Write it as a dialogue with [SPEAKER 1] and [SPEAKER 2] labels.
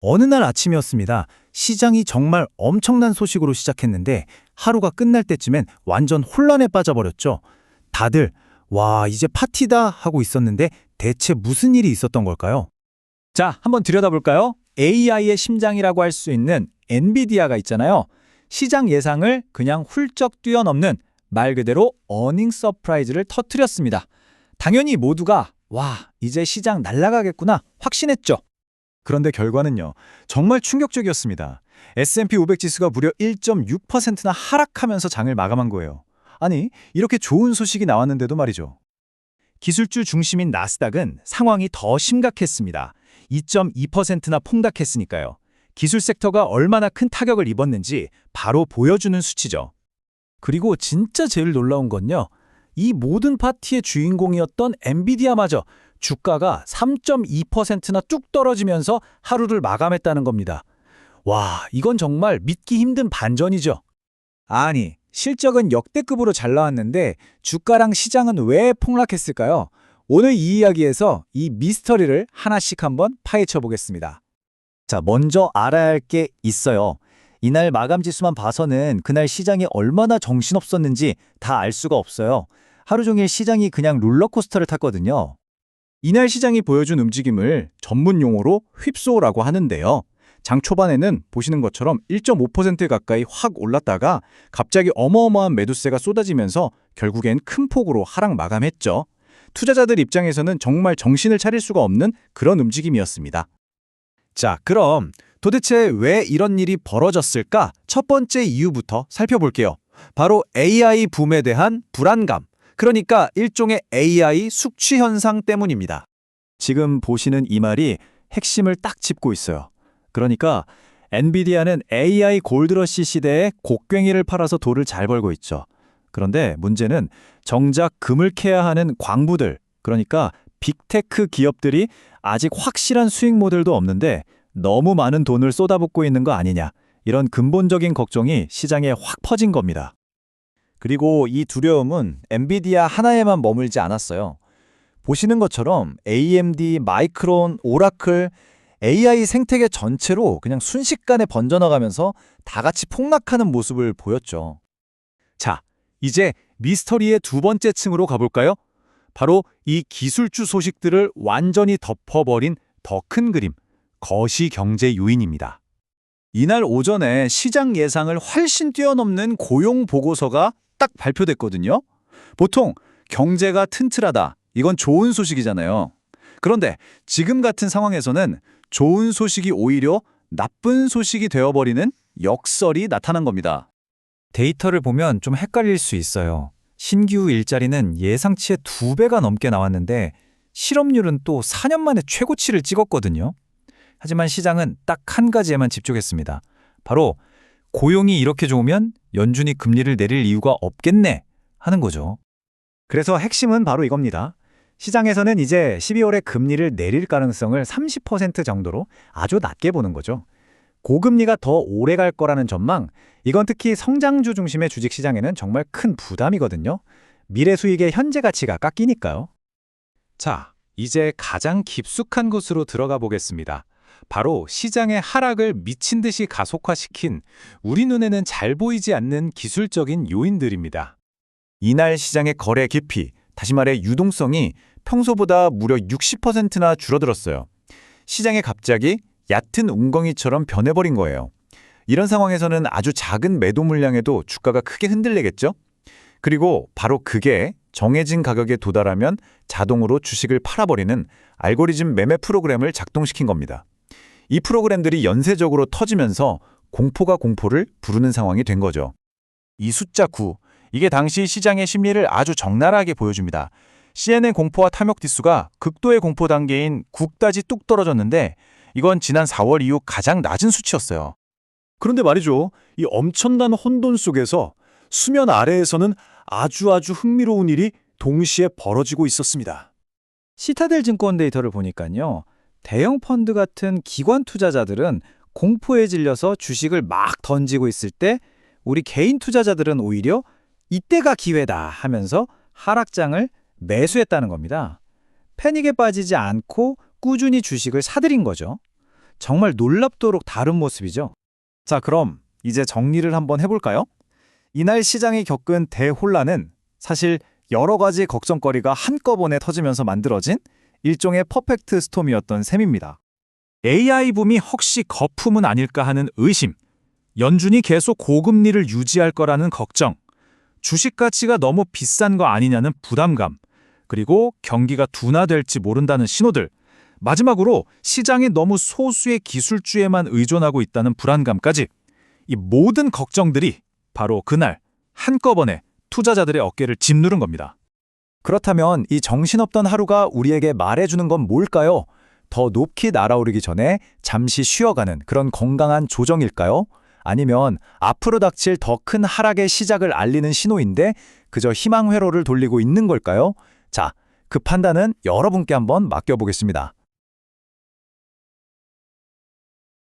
[SPEAKER 1] 어느 날 아침이었습니다. 시장이 정말 엄청난 소식으로 시작했는데 하루가 끝날 때쯤엔 완전 혼란에 빠져버렸죠. 다들 와, 이제 파티다 하고 있었는데 대체 무슨 일이 있었던 걸까요?
[SPEAKER 2] 자, 한번 들여다볼까요? AI의 심장이라고 할 수 있는 엔비디아가 있잖아요. 시장 예상을 그냥 훌쩍 뛰어넘는 말 그대로 어닝 서프라이즈를 터뜨렸습니다. 당연히 모두가 와, 이제 시장 날아가겠구나 확신했죠.
[SPEAKER 3] 그런데 결과는요, 정말 충격적이었습니다. S&P 500 지수가 무려 1.6%나 하락하면서 장을 마감한 거예요. 아니, 이렇게 좋은 소식이 나왔는데도 말이죠.
[SPEAKER 2] 기술주 중심인 나스닥은 상황이 더 심각했습니다. 2.2%나 폭락했으니까요. 기술 섹터가 얼마나 큰 타격을 입었는지 바로 보여주는 수치죠. 그리고 진짜 제일 놀라운 건요. 이 모든 파티의 주인공이었던 엔비디아마저 주가가 3.2%나 뚝 떨어지면서 하루를 마감했다는 겁니다. 와, 이건 정말 믿기 힘든 반전이죠. 아니, 실적은 역대급으로 잘 나왔는데 주가랑 시장은 왜 폭락했을까요? 오늘 이 이야기에서 이 미스터리를 하나씩 한번 파헤쳐 보겠습니다.
[SPEAKER 3] 자, 먼저 알아야 할 게 있어요. 이날 마감 지수만 봐서는 그날 시장이 얼마나 정신없었는지 다 알 수가 없어요. 하루 종일 시장이 그냥 롤러코스터를 탔거든요. 이날 시장이 보여준 움직임을 전문 용어로 휩소라고 하는데요. 장 초반에는 보시는 것처럼 1.5% 가까이 확 올랐다가 갑자기 어마어마한 매도세가 쏟아지면서 결국엔 큰 폭으로 하락 마감했죠. 투자자들 입장에서는 정말 정신을 차릴 수가 없는 그런 움직임이었습니다.
[SPEAKER 1] 자, 그럼 도대체 왜 이런 일이 벌어졌을까? 첫 번째 이유부터 살펴볼게요. 바로 AI 붐에 대한 불안감. 그러니까 일종의 AI 숙취 현상 때문입니다.
[SPEAKER 3] 지금 보시는 이 말이 핵심을 딱 짚고 있어요. 그러니까 엔비디아는 AI 골드러시 시대에 곡괭이를 팔아서 돈을 잘 벌고 있죠. 그런데 문제는 정작 금을 캐야 하는 광부들, 그러니까 빅테크 기업들이 아직 확실한 수익 모델도 없는데 너무 많은 돈을 쏟아붓고 있는 거 아니냐, 이런 근본적인 걱정이 시장에 확 퍼진 겁니다. 그리고 이 두려움은 엔비디아 하나에만 머물지 않았어요. 보시는 것처럼 AMD, 마이크론, 오라클, AI 생태계 전체로 그냥 순식간에 번져나가면서 다 같이 폭락하는 모습을 보였죠.
[SPEAKER 1] 자, 이제 미스터리의 두 번째 층으로 가볼까요? 바로 이 기술주 소식들을 완전히 덮어버린 더 큰 그림, 거시경제 요인입니다.
[SPEAKER 3] 이날 오전에 시장 예상을 훨씬 뛰어넘는 고용 보고서가 딱 발표됐거든요. 보통 경제가 튼튼하다, 이건 좋은 소식이잖아요. 그런데 지금 같은 상황에서는 좋은 소식이 오히려 나쁜 소식이 되어버리는 역설이 나타난 겁니다.
[SPEAKER 2] 데이터를 보면 좀 헷갈릴 수 있어요. 신규 일자리는 예상치의 2배가 넘게 나왔는데 실업률은 또 4년 만에 최고치를 찍었거든요. 하지만 시장은 딱 한 가지에만 집중했습니다. 바로 고용이 이렇게 좋으면 연준이 금리를 내릴 이유가 없겠네 하는 거죠.
[SPEAKER 3] 그래서 핵심은 바로 이겁니다. 시장에서는 이제 12월에 금리를 내릴 가능성을 30% 정도로 아주 낮게 보는 거죠. 고금리가 더 오래 갈 거라는 전망, 이건 특히 성장주 중심의 주식시장에는 정말 큰 부담이거든요. 미래 수익의 현재 가치가 깎이니까요.
[SPEAKER 1] 자, 이제 가장 깊숙한 곳으로 들어가 보겠습니다. 바로 시장의 하락을 미친 듯이 가속화시킨 우리 눈에는 잘 보이지 않는 기술적인 요인들입니다.
[SPEAKER 3] 이날 시장의 거래 깊이, 다시 말해 유동성이 평소보다 무려 60%나 줄어들었어요. 시장에 갑자기 얕은 웅덩이처럼 변해버린 거예요. 이런 상황에서는 아주 작은 매도 물량에도 주가가 크게 흔들리겠죠? 그리고 바로 그게 정해진 가격에 도달하면 자동으로 주식을 팔아버리는 알고리즘 매매 프로그램을 작동시킨 겁니다. 이 프로그램들이 연쇄적으로 터지면서 공포가 공포를 부르는 상황이 된 거죠. 이 숫자 9, 이게 당시 시장의 심리를 아주 적나라하게 보여줍니다. CNN 공포와 탐욕 지수가 극도의 공포 단계인 9까지 뚝 떨어졌는데 이건 지난 4월 이후 가장 낮은 수치였어요. 그런데 말이죠, 이 엄청난 혼돈 속에서 수면 아래에서는 아주 흥미로운 일이 동시에 벌어지고 있었습니다.
[SPEAKER 2] 시타델 증권 데이터를 보니까요. 대형 펀드 같은 기관 투자자들은 공포에 질려서 주식을 막 던지고 있을 때 우리 개인 투자자들은 오히려 이때가 기회다 하면서 하락장을 매수했다는 겁니다. 패닉에 빠지지 않고 꾸준히 주식을 사들인 거죠. 정말 놀랍도록 다른 모습이죠. 자, 그럼 이제 정리를 한번 해볼까요? 이날 시장이 겪은 대혼란은 사실 여러 가지 걱정거리가 한꺼번에 터지면서 만들어진 일종의 퍼펙트 스톰이었던 셈입니다. AI 붐이 혹시 거품은 아닐까 하는 의심, 연준이 계속 고금리를 유지할 거라는 걱정, 주식 가치가 너무 비싼 거 아니냐는 부담감, 그리고 경기가 둔화될지 모른다는 신호들, 마지막으로 시장이 너무 소수의 기술주에만 의존하고 있다는 불안감까지 이 모든 걱정들이 바로 그날 한꺼번에 투자자들의 어깨를 짓누른 겁니다. 그렇다면 이 정신없던 하루가 우리에게 말해주는 건 뭘까요? 더 높이 날아오르기 전에 잠시 쉬어가는 그런 건강한 조정일까요? 아니면 앞으로 닥칠 더 큰 하락의 시작을 알리는 신호인데 그저 희망 회로를 돌리고 있는 걸까요? 자, 그 판단은 여러분께 한번 맡겨보겠습니다.